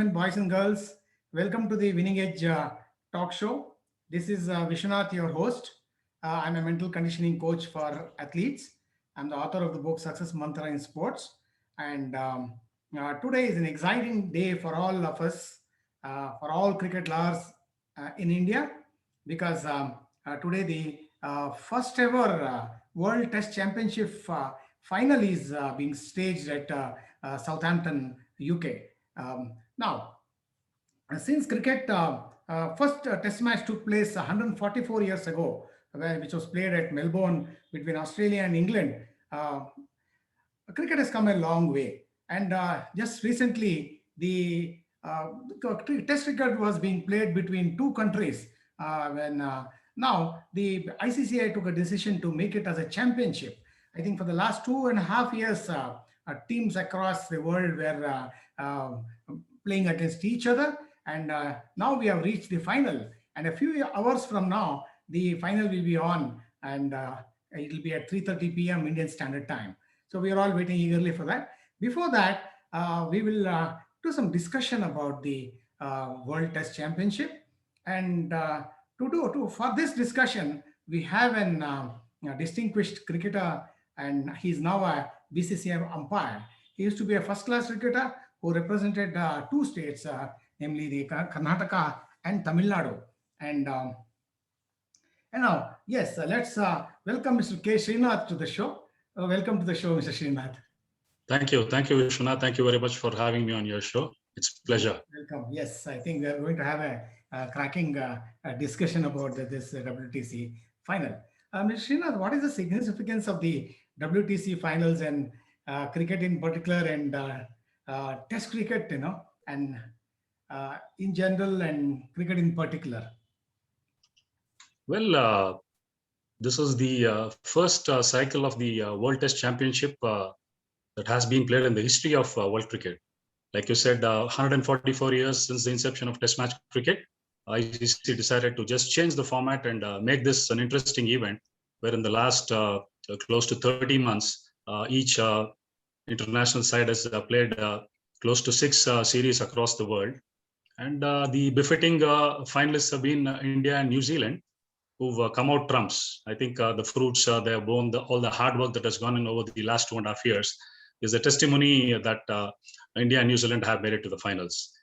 Boys and girls. Welcome to the Winning Edge talk show. This is Vishwanath, your host. I'm a mental conditioning coach for athletes. I'm the author of the book Success Mantra in Sports. And today is an exciting day for all of us, for all cricket lovers in India, because today the first ever World Test Championship final is being staged at Southampton, UK. Now, since cricket first test match took place 144 years ago, which was played at Melbourne between Australia and England, uh, cricket has come a long way. And just recently, the test cricket was being played between two countries. When Now the ICCI took a decision to make it as a championship. I think for the last 2.5 years, teams across the world were playing against each other, and now we have reached the final. And a few hours from now, the final will be on, and it will be at 3:30 p.m. Indian Standard Time. So we are all waiting eagerly for that. Before that, we will do some discussion about the World Test Championship. And for this discussion, we have a distinguished cricketer, and he's now a BCCI umpire. He used to be a first-class cricketer who represented two states, namely the Karnataka and Tamil Nadu. And and now, yes, let's welcome Mr. K Srinath to the show. Welcome to the show, Mr. Srinath. Thank you, Vishwanath. Thank you very much for having me on your show. It's a pleasure. Welcome. Yes, I think we are going to have a cracking discussion about this WTC final. Mr. Srinath, what is the significance of the WTC finals and cricket in particular, and Test cricket, and in general, and cricket in particular? Well, this is the first cycle of the World Test Championship that has been played in the history of world cricket. Like you said, 144 years since the inception of Test match cricket, ICC decided to just change the format and make this an interesting event, where in the last close to 30 months, each international side has played close to 6 series across the world. And the befitting finalists have been India and New Zealand, who've come out trumps. I think the fruits they have borne, all the hard work that has gone in over the last 2.5 years is a testimony that India and New Zealand have made it to the finals.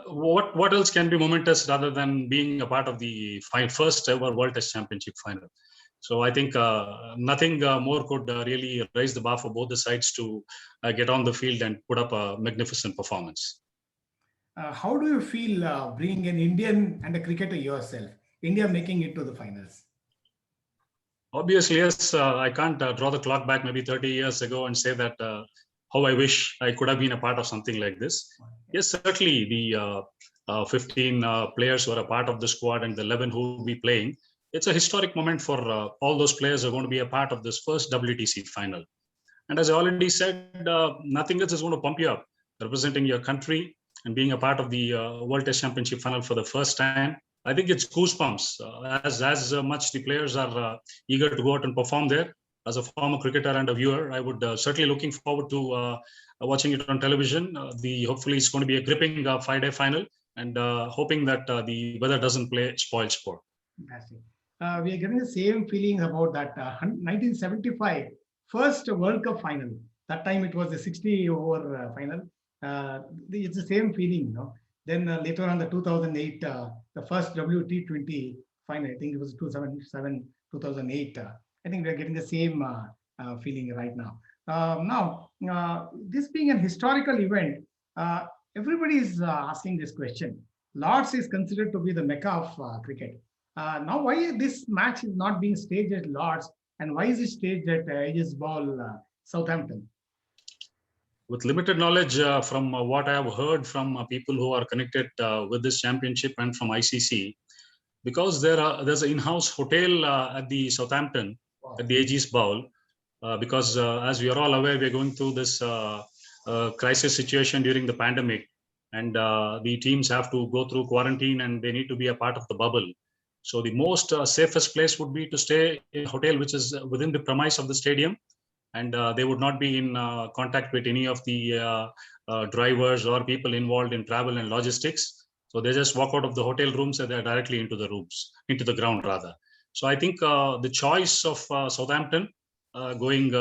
What else can be momentous rather than being a part of the first ever World Test Championship final? So I think nothing more could really raise the bar for both the sides to get on the field and put up a magnificent performance. How do you feel being an Indian and a cricketer yourself, India making it to the finals? Obviously, yes. I can't draw the clock back maybe 30 years ago and say that how I wish I could have been a part of something like this. Yes, certainly the 15 players who are a part of the squad and the 11 who will be playing, it's a historic moment for all those players who are going to be a part of this first WTC final. And as I already said, nothing else is going to pump you up. Representing your country and being a part of the World Test Championship final for the first time, I think it's goosebumps. As much the players are eager to go out and perform there. As a former cricketer and a viewer, I would certainly looking forward to watching it on television. Hopefully it's going to be a gripping 5-day final, and hoping that the weather doesn't spoil sport. Fantastic. We are getting the same feeling about that 1975 first World Cup final. That time it was a 60-over final. It's the same feeling, Then later on, the 2008, the first WT20 final, I think it was 2007, 2008. I think we are getting the same feeling right now. This being an historical event, everybody is asking this question. Lord's is considered to be the mecca of cricket. Now, why this match is not being staged at Lord's, and why is it staged at Aegis Ball, Southampton? With limited knowledge from what I have heard from people who are connected with this championship and from ICC, because there's an in-house hotel at the Southampton, wow, at the Aegis Bowl, because as we are all aware, we're going through this crisis situation during the pandemic, and the teams have to go through quarantine and they need to be a part of the bubble. So the most safest place would be to stay in a hotel which is within the premise of the stadium. and they would not be in contact with any of the drivers or people involved in travel and logistics. So they just walk out of the hotel rooms and they're directly into the ground rather. So I think the choice of Southampton going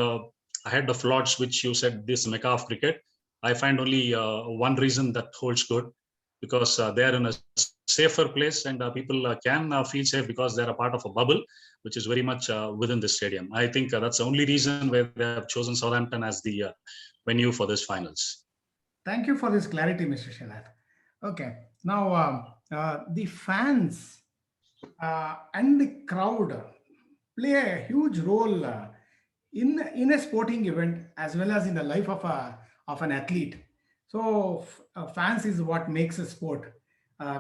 ahead of Lords, which you said this mecca of cricket, I find only one reason that holds good, because they're in a safer place and people can feel safe because they're a part of a bubble, which is very much within the stadium. I think that's the only reason where they have chosen Southampton as the venue for this finals. Thank you for this clarity, Mr. Srinath. Okay, now the fans and the crowd play a huge role in a sporting event as well as in the life of an athlete. So fans is what makes a sport,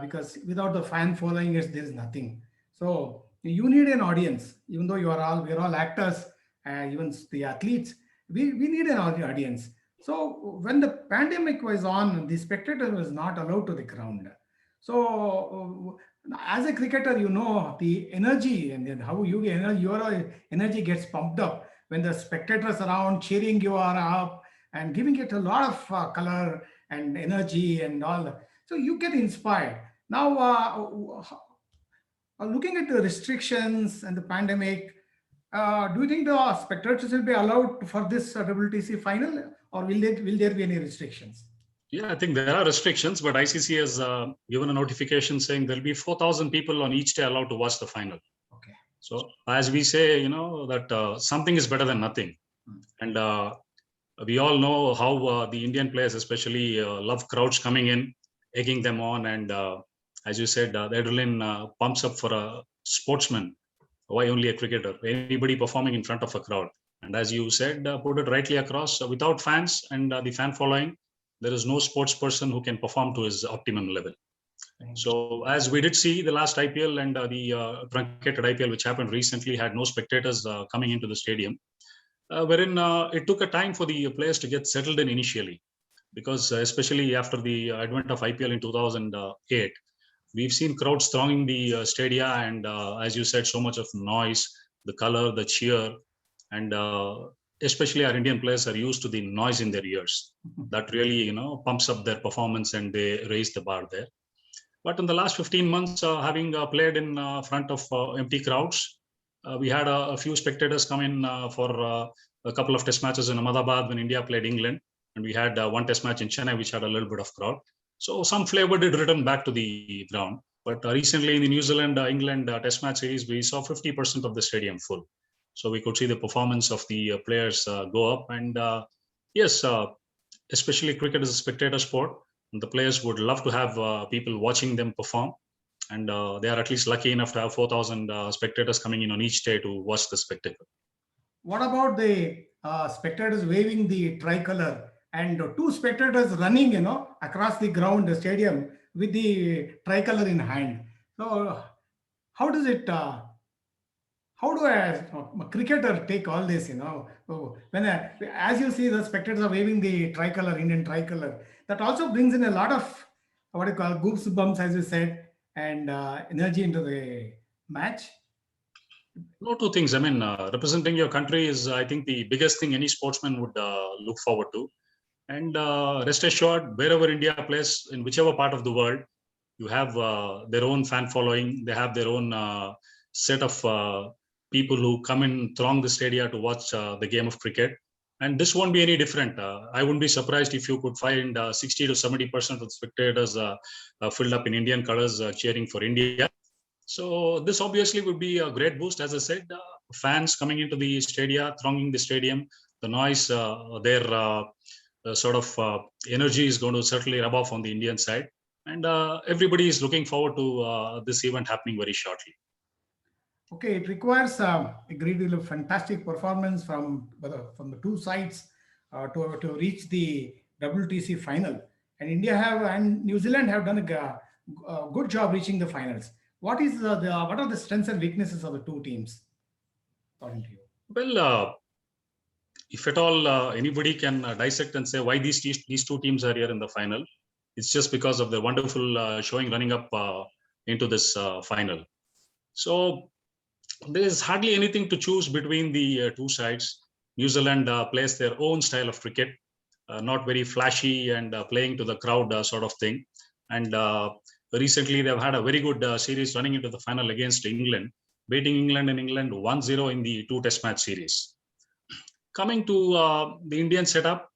because without the fan following it, there is nothing. So you need an audience, even though we're all actors, even the athletes, we need an audience. So when the pandemic was on, the spectator was not allowed to the ground. So as a cricketer, you know the energy and then how your energy gets pumped up when the spectators around cheering you are up and giving it a lot of color and energy and all. So you get inspired. Now, looking at the restrictions and the pandemic, do you think the spectators will be allowed for this WTC final, or will there be any restrictions? Yeah, I think there are restrictions, but ICC has given a notification saying there'll be 4,000 people on each day allowed to watch the final. Okay. So as we say, that something is better than nothing. And we all know how the Indian players especially love crowds coming in, egging them on. And as you said, the adrenaline pumps up for a sportsman. Why only a cricketer? Anybody performing in front of a crowd. And as you said, put it rightly across, without fans and the fan following, there is no sports person who can perform to his optimum level. So as we did see the last IPL and the truncated IPL, which happened recently, had no spectators coming into the stadium, wherein it took a time for the players to get settled in initially, because especially after the advent of IPL in 2008, we've seen crowds thronging the stadia, and as you said, so much of noise, the color, the cheer, and especially our Indian players are used to the noise in their ears. That really, pumps up their performance and they raise the bar there. But in the last 15 months, having played in front of empty crowds, we had a few spectators come in for a couple of test matches in Ahmedabad when India played England. And we had one test match in Chennai, which had a little bit of crowd. So some flavor did return back to the ground. But recently in the New Zealand, England test match series, we saw 50% of the stadium full. So we could see the performance of the players go up. And yes, especially cricket is a spectator sport. And the players would love to have people watching them perform. And they are at least lucky enough to have 4,000 spectators coming in on each day to watch the spectacle. What about the spectators waving the tricolor and two spectators running, across the ground, the stadium with the tricolor in hand? So how does it? How do a cricketer take all this? When as you see the spectators are waving the tricolor, Indian tricolor, that also brings in a lot of what you call goosebumps, as you said, and energy into the match. No, two things. I mean, representing your country is, I think, the biggest thing any sportsman would look forward to. And rest assured, wherever India plays, in whichever part of the world, you have their own fan following. They have their own set of people who come in, throng the stadia to watch the game of cricket. And this won't be any different. I wouldn't be surprised if you could find 60 to 70% of the spectators filled up in Indian colors cheering for India. So this obviously would be a great boost. As I said, fans coming into the stadia, thronging the stadium, the noise, their sort of energy is going to certainly rub off on the Indian side. And everybody is looking forward to this event happening very shortly. Okay, it requires a great deal of fantastic performance from the two sides to reach the WTC final. And India and New Zealand have done a good job reaching the finals. What are the strengths and weaknesses of the two teams, according to you? Well, if at all anybody can dissect and say why these two teams are here in the final, it's just because of the wonderful showing running up into this final. So there is hardly anything to choose between the two sides. New Zealand plays their own style of cricket, not very flashy and playing to the crowd sort of thing. And recently, they've had a very good series running into the final against England, beating England in England 1-0 in the 2-test match series. Coming to the Indian setup,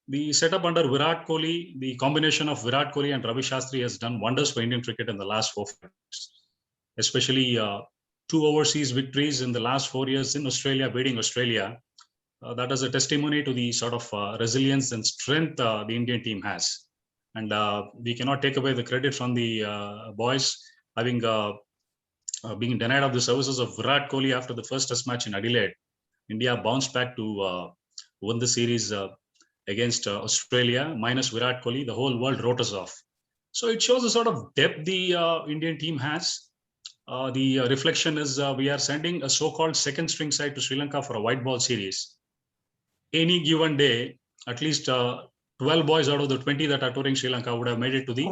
the setup under Virat Kohli, the combination of Virat Kohli and Ravi Shastri has done wonders for Indian cricket in the last 4 years, especially 2 overseas victories in the last 4 years in Australia, beating Australia. That is a testimony to the sort of resilience and strength the Indian team has. And we cannot take away the credit from the boys having being denied of the services of Virat Kohli after the first test match in Adelaide. India bounced back to win the series against Australia, minus Virat Kohli. The whole world wrote us off. So it shows the sort of depth the Indian team has. The reflection is we are sending a so-called second string side to Sri Lanka for a white ball series. Any given day, at least 12 boys out of the 20 that are touring Sri Lanka would have made it to the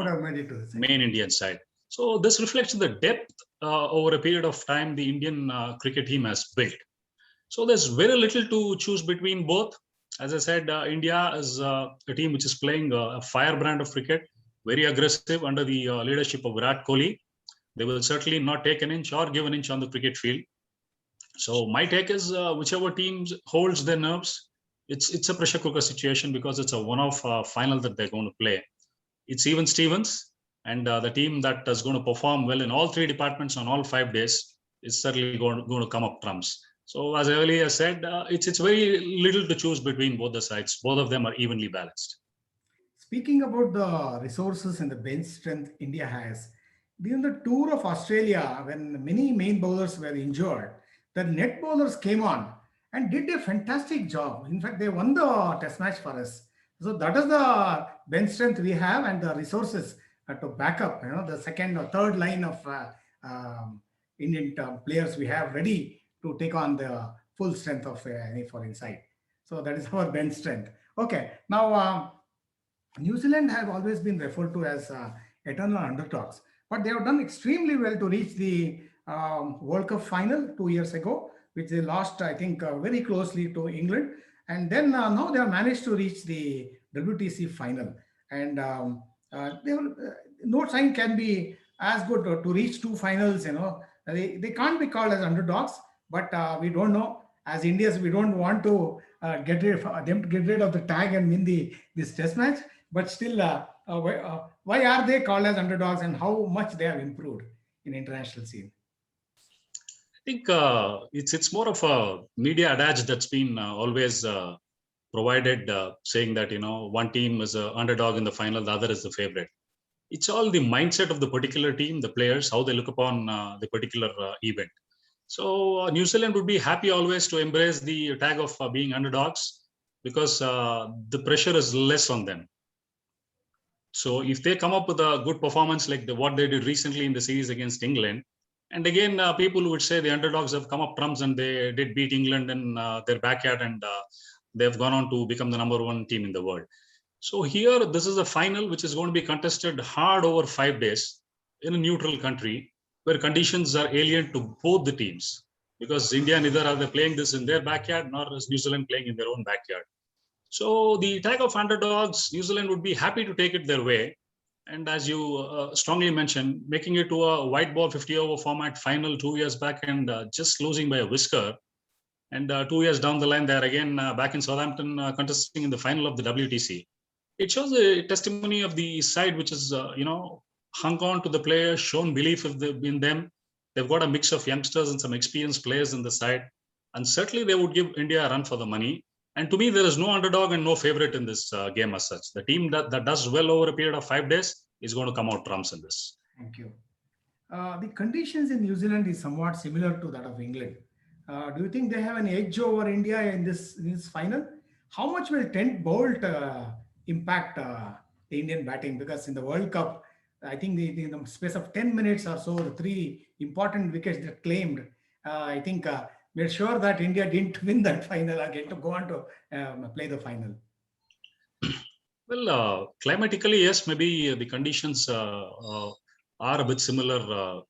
main Indian side. So this reflects the depth over a period of time the Indian cricket team has built. So there's very little to choose between both. As I said, India is a team which is playing a firebrand of cricket, very aggressive under the leadership of Virat Kohli. They will certainly not take an inch or give an inch on the cricket field. So my take is whichever team holds their nerves, it's a pressure cooker situation because it's a one-off final that they're going to play. It's even Stevens, and the team that is going to perform well in all 3 departments on all 5 days is certainly going to come up trumps. So as I earlier said, it's very little to choose between both the sides. Both of them are evenly balanced. Speaking about the resources and the bench strength India has, during the tour of Australia, when many main bowlers were injured, the net bowlers came on and did a fantastic job. In fact, they won the test match for us. So that is the bench strength we have and the resources to back up, the second or third line of Indian players we have ready to take on the full strength of any foreign side. So that is our bench strength. Okay, now New Zealand have always been referred to as eternal underdogs, but they have done extremely well to reach the World Cup final 2 years ago, which they lost, I think, very closely to England. And then now they have managed to reach the WTC final. And no sign can be as good to reach 2 finals. They can't be called as underdogs, but we don't know. As Indians, we don't want to get rid of the tag and win this test match. But still, why are they called as underdogs and how much they have improved in international scene? I think it's more of a media adage that's been always provided, saying that one team is an underdog in the final, the other is the favorite. It's all the mindset of the particular team, the players, how they look upon the particular event. So New Zealand would be happy always to embrace the tag of being underdogs because the pressure is less on them. So if they come up with a good performance like what they did recently in the series against England, and again, people would say the underdogs have come up trumps and they did beat England in their backyard and they've gone on to become the #1 team in the world. So here, this is a final which is going to be contested hard over 5 days in a neutral country where conditions are alien to both the teams because India neither are they playing this in their backyard nor is New Zealand playing in their own backyard. So the tag of underdogs, New Zealand would be happy to take it their way. And as you strongly mentioned, making it to a white ball 50-over format final 2 years back and just losing by a whisker. And 2 years down the line, they're again back in Southampton contesting in the final of the WTC. It shows a testimony of the side which is, hung on to the players, shown belief in them. They've got a mix of youngsters and some experienced players in the side. And certainly they would give India a run for the money. And to me, there is no underdog and no favorite in this game as such. The team that does well over a period of 5 days is going to come out trumps in this. Thank you. The conditions in New Zealand is somewhat similar to that of England. Do you think they have an edge over India in this final? How much will Trent Bolt impact the Indian batting? Because in the World Cup, I think in the space of 10 minutes or so, the 3 important wickets that claimed, I think we're sure that India didn't win that final or get to go on to play the final. Well, climatically, yes, maybe the conditions are a bit similar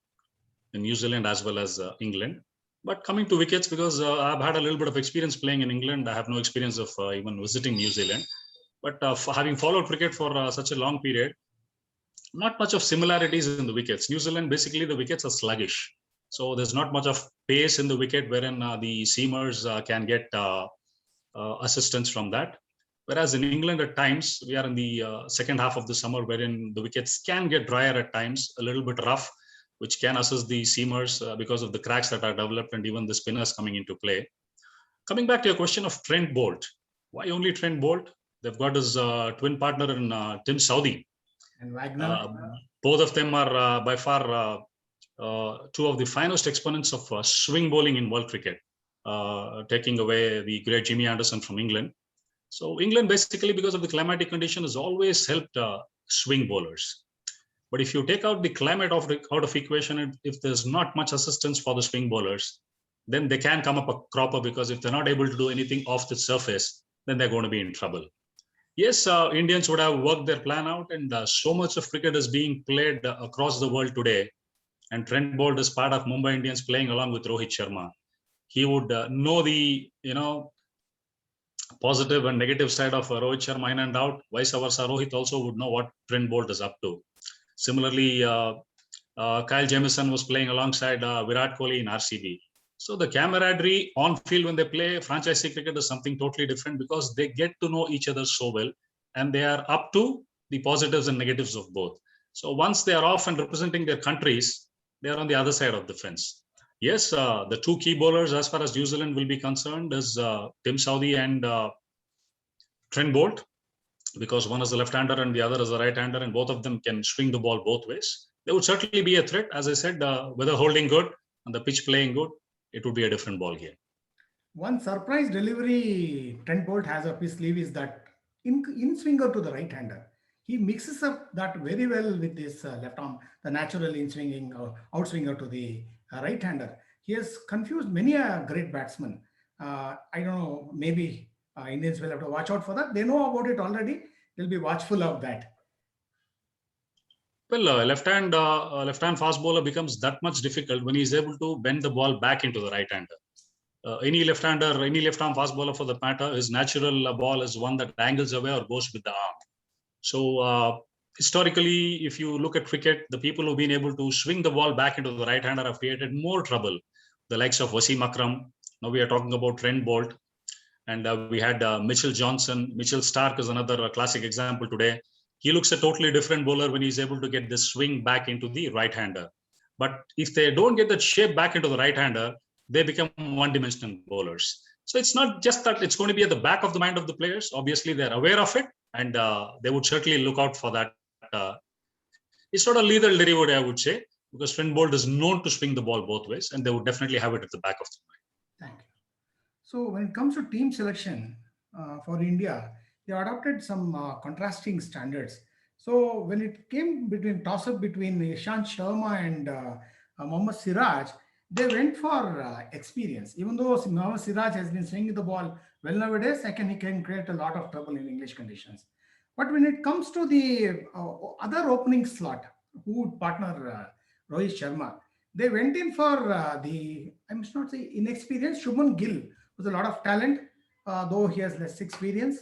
in New Zealand as well as England. But coming to wickets, because I've had a little bit of experience playing in England, I have no experience of even visiting New Zealand. But having followed cricket for such a long period, not much of similarities in the wickets. New Zealand, basically, the wickets are sluggish. So there's not much of pace in the wicket wherein the seamers can get assistance from that. Whereas in England, at times, we are in the second half of the summer wherein the wickets can get drier at times, a little bit rough, which can assist the seamers because of the cracks that are developed and even the spinners coming into play. Coming back to your question of Trent Bolt, why only Trent Bolt? They've got his twin partner in Tim Southee. And Wagner. Both of them are by far two of the finest exponents of swing bowling in world cricket, taking away the great Jimmy Anderson from England. So England, basically, because of the climatic condition, has always helped swing bowlers. But if you take out the climate out of equation, and if there's not much assistance for the swing bowlers, then they can come up a cropper, because if they're not able to do anything off the surface, then they're going to be in trouble. Yes, Indians would have worked their plan out, and so much of cricket is being played across the world today. And Trent Bolt is part of Mumbai Indians playing along with Rohit Sharma. He would know the positive and negative side of Rohit Sharma in and out. Vice versa, Rohit also would know what Trent Bolt is up to. Similarly, Kyle Jamieson was playing alongside Virat Kohli in RCB. So the camaraderie on field when they play franchise cricket is something totally different, because they get to know each other so well, and they are up to the positives and negatives of both. So once they are off and representing their countries, they are on the other side of the fence. Yes, the two key bowlers as far as New Zealand will be concerned is Tim Southee and Trent Bolt, because one is a left-hander and the other is a right-hander, and both of them can swing the ball both ways. They would certainly be a threat. As I said, whether holding good and the pitch playing good, it would be a different ball game. One surprise delivery Trent Bolt has up his sleeve is that in swinger to the right-hander. He mixes up that very well with his left arm, the natural in swinging or outswinger to the right-hander. He has confused many a great batsman. I don't know, maybe Indians will have to watch out for that. They know about it already. They'll be watchful of that. Well, left-hand fast bowler becomes that much difficult when he's able to bend the ball back into the right-hander. Any left-hander, any left-arm fast bowler for that matter, his natural ball is one that angles away or goes with the arm. So historically, if you look at cricket, the people who've been able to swing the ball back into the right-hander have created more trouble. The likes of Wasim Akram. Now we are talking about Trent Bolt. And we had Mitchell Johnson. Mitchell Stark is another classic example today. He looks a totally different bowler when he's able to get the swing back into the right-hander. But if they don't get that shape back into the right-hander, they become one-dimensional bowlers. So it's not just that it's going to be at the back of the mind of the players. Obviously, they're aware of it, and they would certainly look out for that. It's not a lethal delivery, I would say, because Trent Bolt is known to swing the ball both ways, and they would definitely have it at the back of the mind. Thank you. So when it comes to team selection for India, they adopted some contrasting standards. So when it came between toss-up between Ishant Sharma and Mohammad Siraj, they went for experience. Even though Mohammad Siraj has been swinging the ball well nowadays, he can create a lot of trouble in English conditions. But when it comes to the other opening slot, who would partner Rohit Sharma, they went in for I must not say inexperienced, Shubman Gill, with a lot of talent, though he has less experience.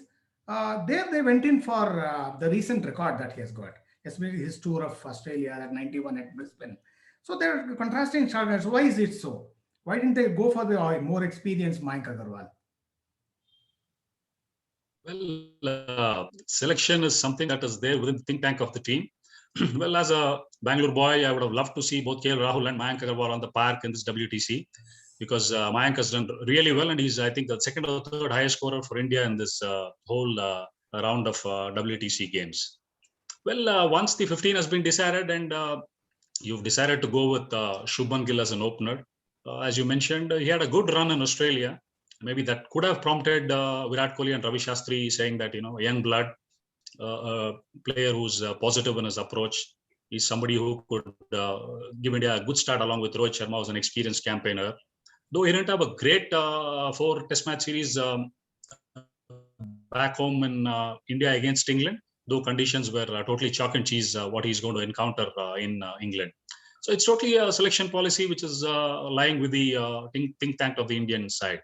There they went in for the recent record that he has got, especially his tour of Australia at 91 at Brisbane. So they're contrasting standards. Why is it so? Why didn't they go for the more experienced Mayank Agarwal? Well, selection is something that is there within the think tank of the team. Well, as a Bangalore boy, I would have loved to see both KL Rahul and Mayank Agarwal on the park in this WTC, because Mayank has done really well, and he's, I think, the second or third highest scorer for India in this whole round of WTC games. Well, once the 15 has been decided, and you've decided to go with Shubman Gill as an opener, as you mentioned, he had a good run in Australia. Maybe that could have prompted Virat Kohli and Ravi Shastri saying that, young blood, a player who's positive in his approach. He's somebody who could give India a good start along with Rohit Sharma, who's an experienced campaigner. Though he didn't have a great 4 test match series back home in India against England, though conditions were totally chalk and cheese what he's going to encounter in England. So it's totally a selection policy which is lying with the think tank of the Indian side.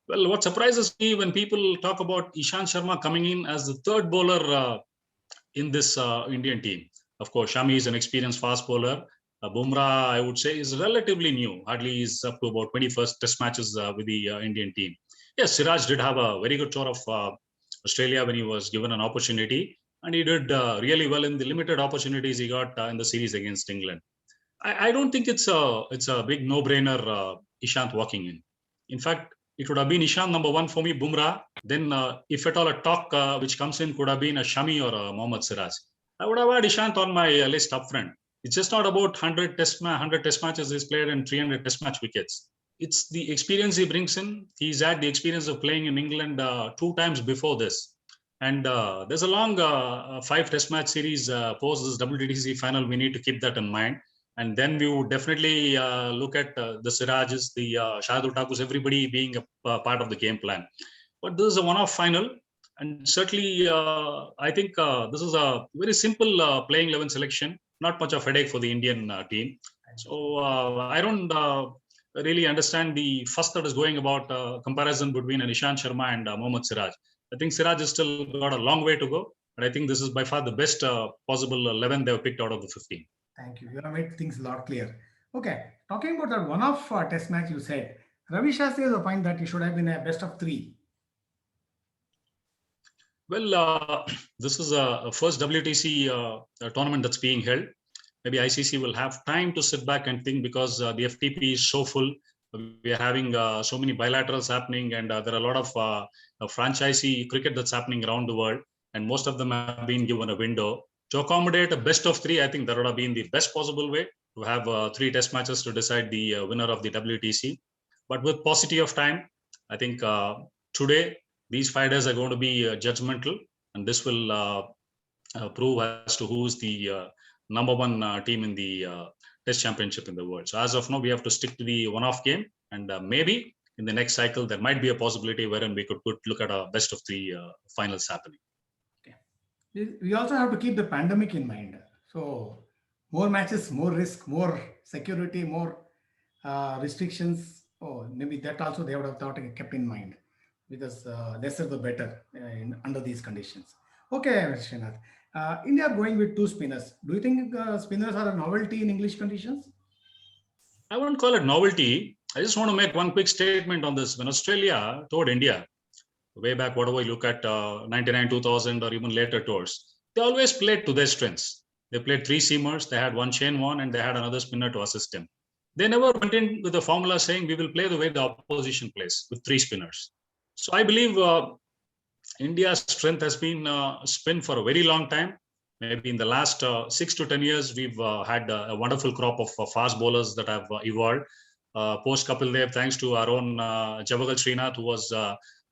Well, what surprises me when people talk about Ishant Sharma coming in as the third bowler in this Indian team. Of course, Shami is an experienced fast bowler. Bumrah, I would say, is relatively new. Hardly is up to about 21st test matches with the Indian team. Yes, Siraj did have a very good tour of Australia when he was given an opportunity. And he did really well in the limited opportunities he got in the series against England. I don't think it's a big no-brainer Ishant walking in. In fact, it would have been Ishant number one for me, Bumrah. Then, if at all a talk which comes in could have been a Shami or a Mohammad Siraj. I would have had Ishant on my list upfront. It's just not about 100 test matches he's played and 300 test match wickets. It's the experience he brings in. He's had the experience of playing in England 2 times before this. And there's a long 5 test match series post this WTC final. We need to keep that in mind. And then we would definitely look at the Sirajes, the Shahidul Thakus, everybody being a part of the game plan. But this is a one-off final. And certainly, I think this is a very simple playing 11 selection, not much of a headache for the Indian team. So I don't really understand the fuss that is going about comparison between an Ishant Sharma and Mohammad Siraj. I think Siraj has still got a long way to go. But I think this is by far the best possible 11 they've picked out of the 15. Thank you. You have made things a lot clear. Okay, talking about that one-off test match you said, Ravi Shastri has a point that it should have been a best of three. Well, this is a first WTC tournament that's being held. Maybe ICC will have time to sit back and think because the FTP is so full. We are having so many bilaterals happening, and there are a lot of franchisee cricket that's happening around the world, and most of them have been given a window. To accommodate a best of three, I think that would have been the best possible way to have 3 test matches to decide the winner of the WTC. But with paucity of time, I think today these 5 days are going to be judgmental, and this will prove as to who is the number one team in the Test Championship in the world. So as of now, we have to stick to the one-off game, and maybe in the next cycle there might be a possibility wherein we could look at a best of 3 finals happening. We also have to keep the pandemic in mind. So more matches, more risk, more security, more restrictions. Oh, maybe that also they would have thought kept in mind, because lesser the better under these conditions. Okay, Mr. Srinath. India going with 2 spinners. Do you think spinners are a novelty in English conditions? I wouldn't call it novelty. I just want to make one quick statement on this. When Australia toured India, way back, whatever you look at 99, 2000 or even later tours, they always played to their strengths. They played 3 seamers, they had 1 Shane Warne, and they had another spinner to assist him. They never went in with the formula saying we will play the way the opposition plays with 3 spinners. So I believe India's strength has been spin for a very long time. Maybe in the last 6 to 10 years, we've had a wonderful crop of fast bowlers that have evolved. Post Kapil Dev, thanks to our own K Srinath, who was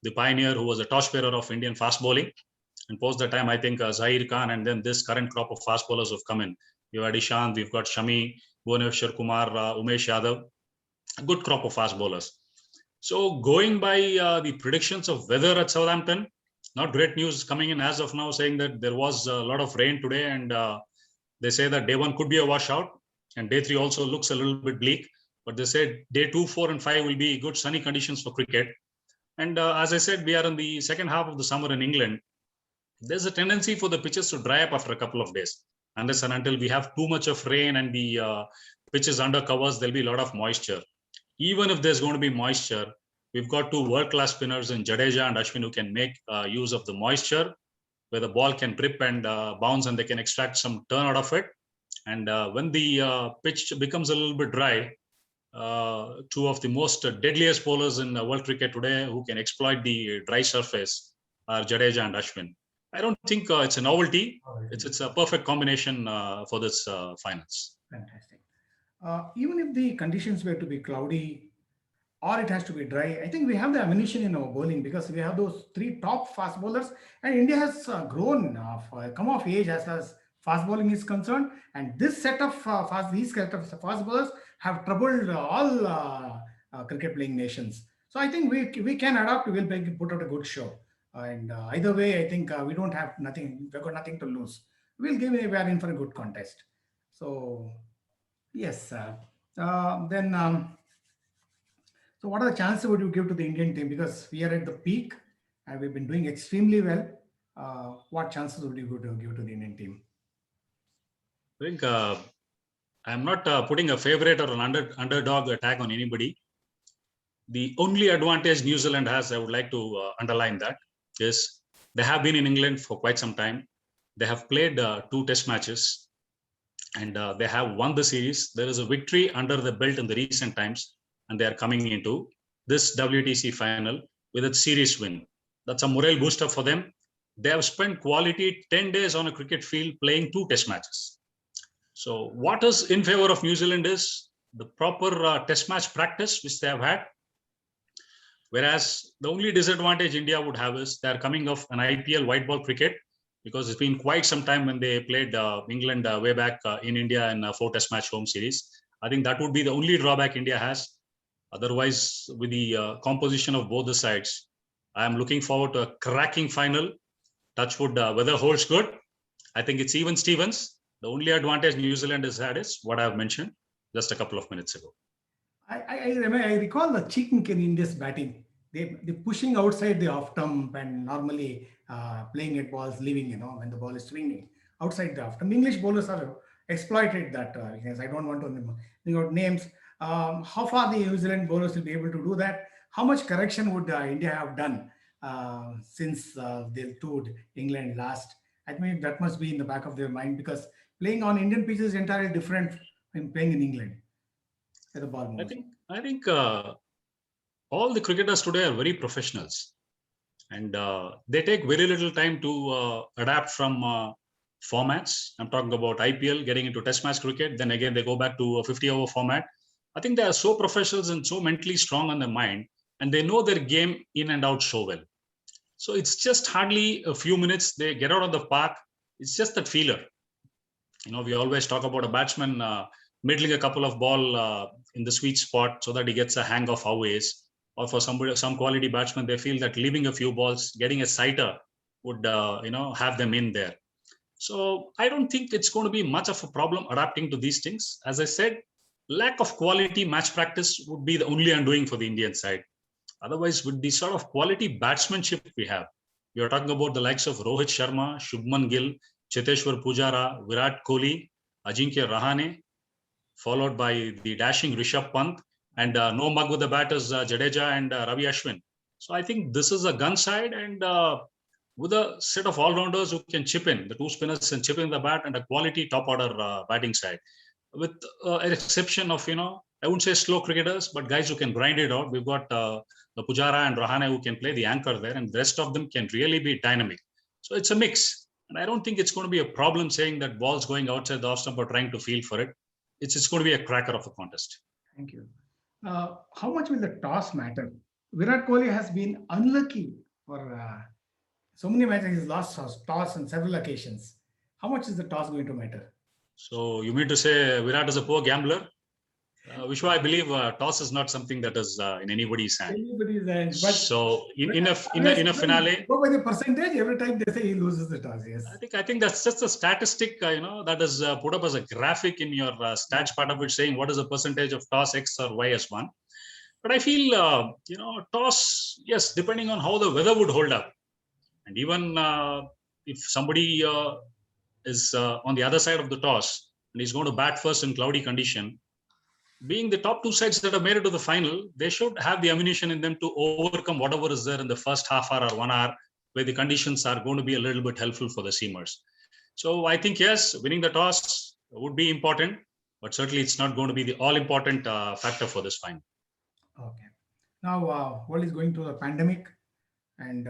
the pioneer, who was a torchbearer of Indian fast bowling. And post that time, I think Zahir Khan and then this current crop of fast bowlers have come in. We've had Ishant, we've got Shami, Bhuvneshwar Kumar, Umesh Yadav, a good crop of fast bowlers. So going by the predictions of weather at Southampton, not great news coming in as of now, saying that there was a lot of rain today, and they say that day 1 could be a washout, and day 3 also looks a little bit bleak. But they said day 2, 4, and 5 will be good sunny conditions for cricket. And as I said, we are in the second half of the summer in England. There's a tendency for the pitches to dry up after a couple of days. Unless and until we have too much of rain and the pitches under covers, there'll be a lot of moisture. Even if there's going to be moisture, we've got 2 world-class spinners in Jadeja and Ashwin who can make use of the moisture, where the ball can drip and bounce, and they can extract some turn out of it. And when the pitch becomes a little bit dry, 2 of the most deadliest bowlers in world cricket today who can exploit the dry surface are Jadeja and Ashwin. I don't think it's a novelty. It's a perfect combination for this finals. Fantastic. Even if the conditions were to be cloudy or it has to be dry, I think we have the ammunition in our bowling, because we have those 3 top fast bowlers, and India has grown, come of age as far as fast bowling is concerned. And this set of fast bowlers have troubled all cricket playing nations. So I think we can adapt. We'll put out a good show. And either way, I think we don't have nothing. We've got nothing to lose. We are in for a good contest. So Yes. Then, so what are the chances would you give to the Indian team? Because we are at the peak and we've been doing extremely well. What chances would you give to the Indian team? I think I'm not putting a favorite or an underdog tag on anybody. The only advantage New Zealand has, I would like to underline that, is they have been in England for quite some time. They have played two test matches and they have won the series. There is a victory under the belt in the recent times, and they are coming into this WTC final with a series win. That's a morale booster for them. They have spent quality 10 days on a cricket field playing two test matches. So what is in favor of New Zealand is the proper test match practice which they have had. Whereas the only disadvantage India would have is they're coming off an IPL white ball cricket, because it's been quite some time when they played England way back in India in a four test match home series. I think that would be the only drawback India has. Otherwise, with the composition of both the sides, I am looking forward to a cracking final. Touchwood, weather holds good. I think it's even Stevens. The only advantage New Zealand has had is what I've mentioned just a couple of minutes ago. I recall the cheeking in India's batting. They pushing outside the off stump and normally playing at balls, leaving, when the ball is swinging outside the off stump. English bowlers have exploited that. Yes, I don't want to bring out names. How far the New Zealand bowlers will be able to do that? How much correction would India have done since they toured England last? I mean, that must be in the back of their mind, because playing on Indian pitches is entirely different from playing in England at the ball I moves. think I think all the cricketers today are very professionals, and they take very little time to adapt from formats. I'm talking about IPL getting into Test match cricket. Then again, they go back to a 50-over format. I think they are so professionals and so mentally strong on their mind, and they know their game in and out so well. So it's just hardly a few minutes. They get out of the park. It's just that feeler. We always talk about a batsman middling a couple of ball in the sweet spot so that he gets a hang of how he is. Or for somebody, some quality batsmen, they feel that leaving a few balls, getting a sighter would have them in there. So I don't think it's going to be much of a problem adapting to these things. As I said, lack of quality match practice would be the only undoing for the Indian side. Otherwise, with the sort of quality batsmanship we have, you're talking about the likes of Rohit Sharma, Shubman Gill, Cheteshwar Pujara, Virat Kohli, Ajinkya Rahane, followed by the dashing Rishabh Pant, and no mug with the batters Jadeja and Ravi Ashwin. So I think this is a gun side, and with a set of all-rounders who can chip in, the two spinners can chip in the bat, and a quality top-order batting side. With an exception of, I wouldn't say slow cricketers, but guys who can grind it out. We've got the Pujara and Rahane who can play the anchor there, and the rest of them can really be dynamic. So it's a mix. And I don't think it's going to be a problem saying that balls going outside the off stump or trying to feel for it. It's going to be a cracker of a contest. Thank you. How much will the toss matter? Virat Kohli has been unlucky for so many matches. He's lost toss on several occasions. How much is the toss going to matter? So you mean to say Virat is a poor gambler? Vishwa, I believe toss is not something that is in anybody's hand. Anybody's hand, but So in a finale, go by the percentage. Every time they say he loses the toss. Yes, I think that's just a statistic. That is put up as a graphic in your stats part of it, saying what is the percentage of toss X or Y has won. But I feel toss, yes, depending on how the weather would hold up, and even if somebody is on the other side of the toss and he's going to bat first in cloudy condition, being the top two sides that have made it to the final, they should have the ammunition in them to overcome whatever is there in the first half hour or 1 hour, where the conditions are going to be a little bit helpful for the seamers. So I think, yes, winning the toss would be important, but certainly it's not going to be the all-important factor for this final. okay. Now, world is going through a pandemic, and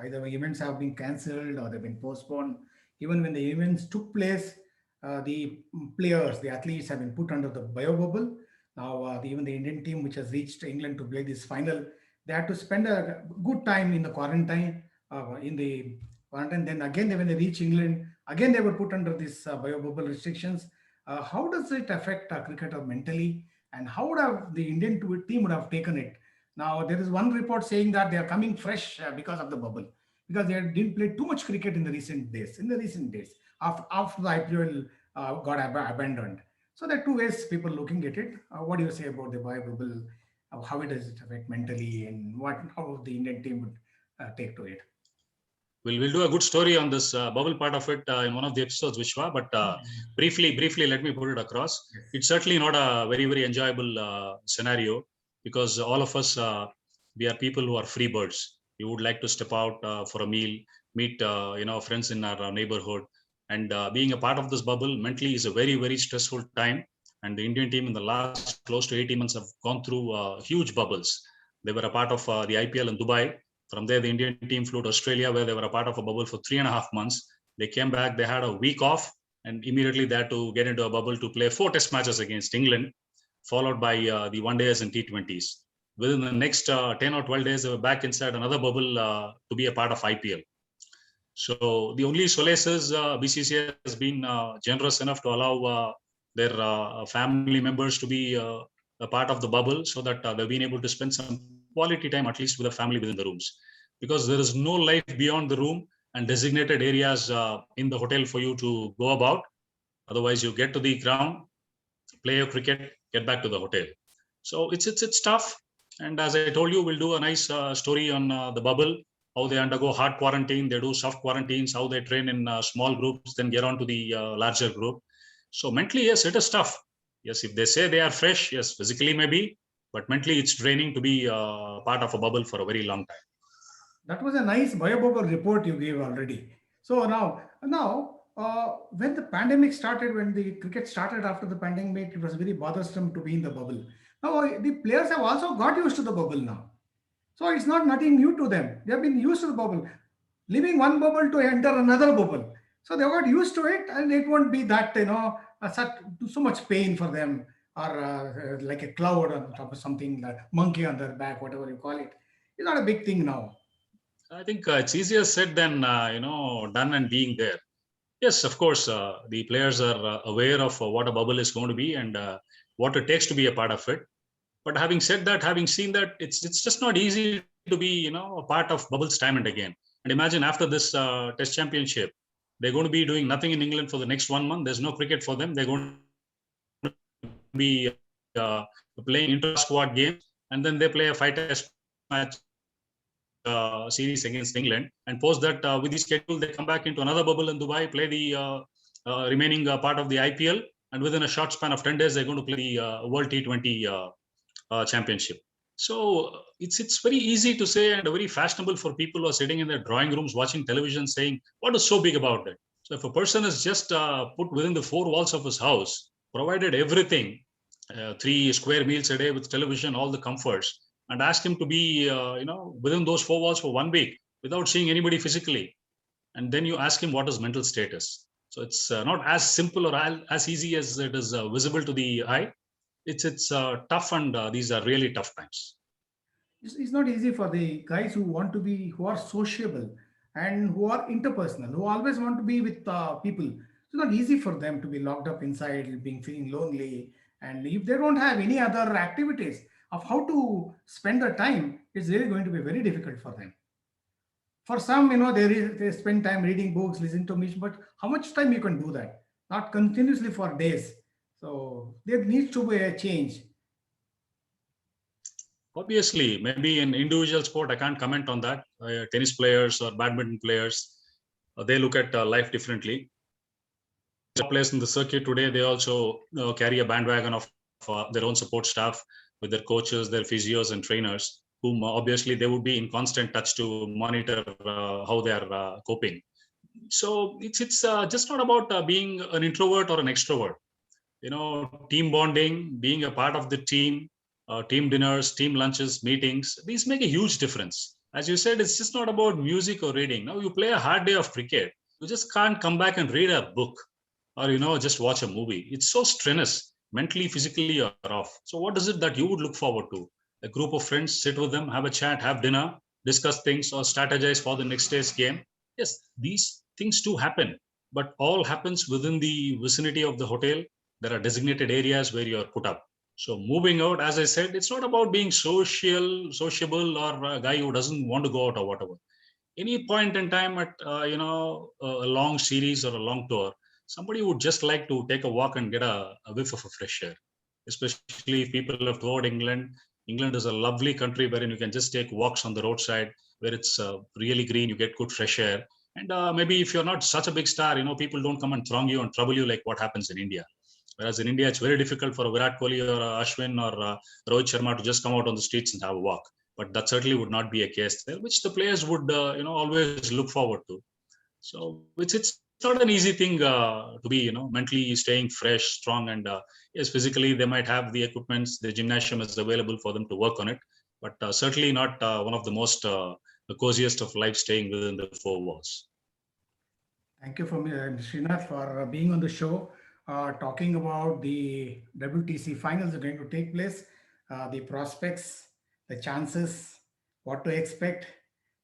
either the events have been cancelled or they've been postponed. Even when the events took place, the players, the athletes have been put under the bio bubble. Now, even the Indian team, which has reached England to play this final, they had to spend a good time in the quarantine. Then again, when they reach England, again they were put under this bio bubble restrictions. How does it affect a cricketer mentally, and how would have the Indian team would have taken it? Now, there is one report saying that they are coming fresh because of the bubble, because they didn't play too much cricket in the recent days. After the IPL got abandoned, So there are two ways people looking at it. What do you say about the bio-bubble? How it does it affect mentally, and how the Indian team would take to it? We'll do a good story on this bubble part of it in one of the episodes, Vishwa. But briefly, let me put it across. Yes. It's certainly not a very enjoyable scenario, because all of us, we are people who are free birds. We would like to step out for a meal, meet friends in our neighborhood, and being a part of this bubble mentally is a very stressful time. And the Indian team in the last close to 18 months have gone through huge bubbles. They were a part of the IPL in Dubai. From there, the Indian team flew to Australia, where they were a part of a bubble for 3.5 months. They came back, they had a week off, and immediately they had to get into a bubble to play 4 test matches against England, followed by the one days and T20s. Within the next 10 or 12 days, they were back inside another bubble to be a part of IPL. So the only solace is BCCI has been generous enough to allow their family members to be a part of the bubble, so that they've been able to spend some quality time at least with the family within the rooms, because there is no life beyond the room and designated areas in the hotel for you to go about. Otherwise, you get to the ground, play your cricket, get back to the hotel. So it's tough. And as I told you, we'll do a nice story on the bubble, how they undergo hard quarantine, they do soft quarantines, how they train in small groups, then get on to the larger group. So mentally, yes, it is tough. Yes, if they say they are fresh, yes, physically maybe, but mentally it's draining to be part of a bubble for a very long time. That was a nice bio-bubble report you gave already. So now, when the pandemic started, when the cricket started after the pandemic, it was very bothersome to be in the bubble. Now the players have also got used to the bubble now. So it's not nothing new to them. They have been used to the bubble, leaving one bubble to enter another bubble. So they got used to it, and it won't be that such so much pain for them, or like a cloud on top of something, like monkey on their back, whatever you call it. It's not a big thing now. I think it's easier said than done and being there. Yes, of course, the players are aware of what a bubble is going to be, and what it takes to be a part of it. But having said that, having seen that, it's just not easy to be a part of bubbles time and again. And imagine after this Test Championship, they're going to be doing nothing in England for the next 1 month. There's no cricket for them. They're going to be playing intra-squad games, and then they play a 5 test match series against England, and post that with the schedule, they come back into another bubble in Dubai, play the remaining part of the IPL, and within a short span of 10 days, they're going to play the World T20 championship. So it's very easy to say, and very fashionable for people who are sitting in their drawing rooms watching television, saying what is so big about it. So if a person is just put within the 4 walls of his house, provided everything, 3 square meals a day with television, all the comforts, and ask him to be within those 4 walls for 1 week without seeing anybody physically, and then you ask him what his mental status. So it's not as simple or as easy as it is visible to the eye. It's tough, and these are really tough times. It's not easy for the guys who want to be, who are sociable and who are interpersonal, who always want to be with people. It's not easy for them to be locked up inside, being feeling lonely. And if they don't have any other activities of how to spend their time, it's really going to be very difficult for them. For some, they spend time reading books, listening to music, but how much time you can do that? Not continuously for days. So there needs to be a change. Obviously, maybe in individual sport, I can't comment on that. Tennis players or badminton players, they look at life differently. Players in the circuit today, they also carry a bandwagon of their own support staff, with their coaches, their physios and trainers, whom obviously they would be in constant touch to monitor how they are coping. So it's just not about being an introvert or an extrovert. Team bonding, being a part of the team, team dinners, team lunches, meetings, these make a huge difference. As you said, it's just not about music or reading. Now you play a hard day of cricket, you just can't come back and read a book, or just watch a movie. It's so strenuous, mentally, physically you're off. So what is it that you would look forward to? A group of friends, sit with them, have a chat, have dinner, discuss things, or strategize for the next day's game. Yes, these things do happen, but all happens within the vicinity of the hotel. There are designated areas where you are put up. So moving out, as I said, it's not about being sociable, or a guy who doesn't want to go out or whatever. Any point in time at a long series or a long tour, somebody would just like to take a walk and get a whiff of a fresh air. Especially if people have toured England. England is a lovely country wherein you can just take walks on the roadside where it's really green, you get good fresh air. And maybe if you're not such a big star, people don't come and throng you and trouble you like what happens in India. Whereas in India, it's very difficult for a Virat Kohli or Ashwin or Rohit Sharma to just come out on the streets and have a walk. But that certainly would not be a case there, which the players would, always look forward to. So it's not an easy thing to be, mentally staying fresh, strong, and yes, physically they might have the equipments, the gymnasium is available for them to work on it, but certainly not one of the most the coziest of life staying within the four walls. Thank you for Srinath for being on the show, talking about the WTC finals are going to take place, the prospects, the chances, what to expect.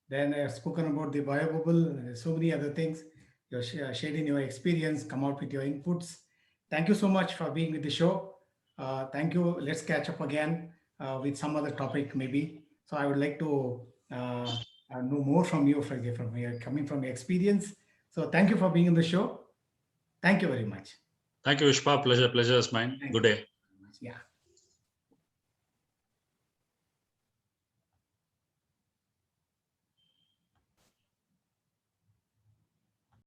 Then I've spoken about the bio bubble, so many other things. You're sharing your experience, come out with your inputs. Thank you so much for being with the show. Thank you. Let's catch up again with some other topic, maybe. So I would like to know more from you, from your coming from your experience. So thank you for being on the show. Thank you very much. Thank you, Vishpa. Pleasure is mine. Thank Good you day. very much. Yeah.